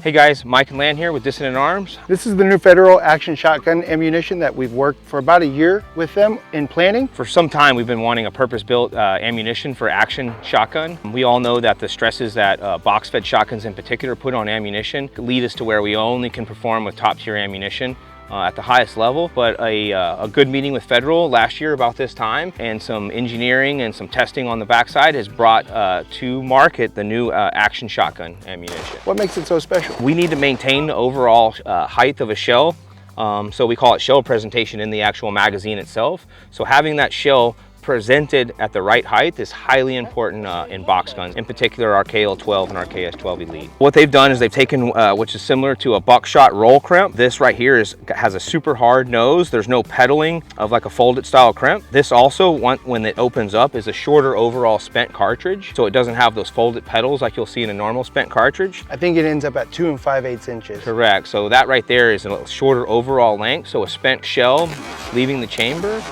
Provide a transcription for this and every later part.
Hey guys, Mike and Lan here with Dissonant Arms. This is the new Federal Action Shotgun ammunition that we've worked for about a year with them in planning. For some time we've been wanting a purpose-built ammunition for action shotgun. We all know that the stresses that box-fed shotguns in particular put on ammunition lead us to where we only can perform with top-tier ammunition at the highest level. But a good meeting with Federal last year about this time and some engineering and some testing on the backside has brought to market the new action shotgun ammunition. What makes it so special? We need to maintain the overall height of a shell, so we call it shell presentation in the actual magazine itself. So having that shell presented at the right height is highly important in box guns, in particular our KL12 and our KS12 Elite. What they've done is they've taken, which is similar to a buckshot roll crimp. This right here has a super hard nose. There's no pedaling of like a folded style crimp. This also, when it opens up, is a shorter overall spent cartridge, so it doesn't have those folded pedals like you'll see in a normal spent cartridge. I think it ends up at 2 5/8 inches. Correct. So that right there is a shorter overall length. So a spent shell leaving the chamber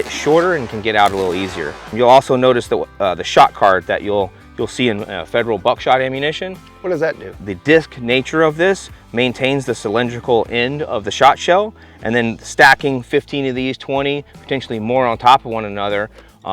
shorter and can get out a little easier. You'll also notice that the shot card that you'll see in Federal buckshot ammunition. What does that do? The disc nature of this maintains the cylindrical end of the shot shell, and then stacking 15 of these, 20, potentially more on top of one another.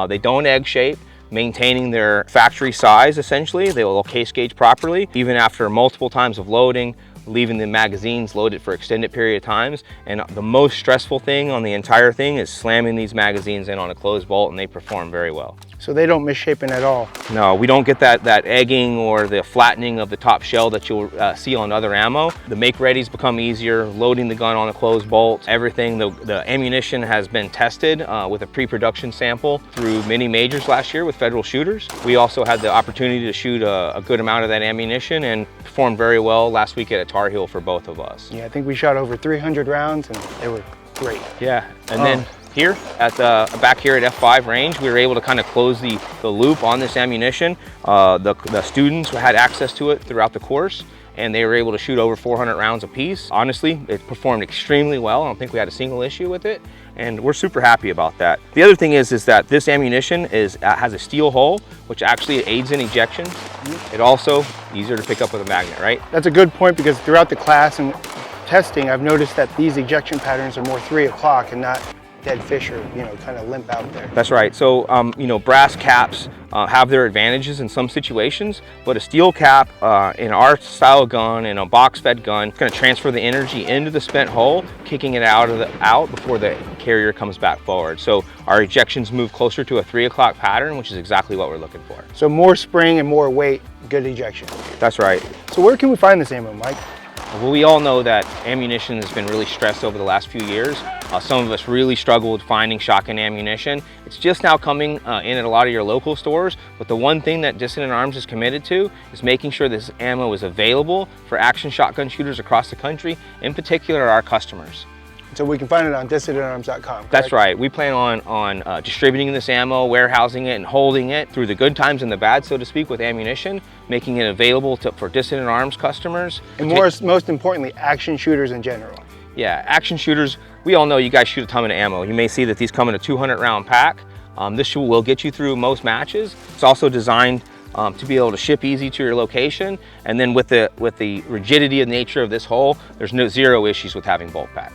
They don't egg shape, maintaining their factory size essentially. They will case gauge properly, even after multiple times of loading, leaving the magazines loaded for extended period of times. And the most stressful thing on the entire thing is slamming these magazines in on a closed bolt, and they perform very well. So they don't misshapen at all? No, we don't get that egging or the flattening of the top shell that you'll see on other ammo. The make readies become easier, loading the gun on a closed bolt, everything. The ammunition has been tested with a pre-production sample through many majors last year with Federal shooters. We also had the opportunity to shoot a good amount of that ammunition and performed very well last week at a Tar Heel for both of us. Yeah, I think we shot over 300 rounds and they were great. Yeah, and then here at back here at F5 range, we were able to kind of close the loop on this ammunition. The students had access to it throughout the course, and they were able to shoot over 400 rounds apiece. Honestly, it performed extremely well. I don't think we had a single issue with it, and we're super happy about that. The other thing is that this ammunition has a steel hull, which actually aids in ejection. It also easier to pick up with a magnet, right? That's a good point, because throughout the class and testing, I've noticed that these ejection patterns are more 3 o'clock and not dead fish or, kind of limp out there. That's right. So, brass caps have their advantages in some situations, but a steel cap in our style gun, in a box-fed gun, it's going to transfer the energy into the spent hull, kicking it out before the carrier comes back forward. So our ejections move closer to a 3 o'clock pattern, which is exactly what we're looking for. So more spring and more weight, good ejection. That's right. So where can we find this ammo, Mike? Well, we all know that ammunition has been really stressed over the last few years. Some of us really struggle with finding shotgun ammunition. It's just now coming in at a lot of your local stores, but the one thing that Dissonant Arms is committed to is making sure this ammo is available for action shotgun shooters across the country, in particular our customers. So we can find it on dissonantarms.com, correct? That's right. We plan on distributing this ammo, warehousing it, and holding it through the good times and the bad, so to speak, with ammunition, making it available for Dissonant Arms customers. And most importantly, action shooters in general. Yeah, action shooters, we all know you guys shoot a ton of ammo. You may see that these come in a 200 round pack. This will get you through most matches. It's also designed to be able to ship easy to your location. And then with the rigidity of nature of this hull, there's zero issues with having bolt pack.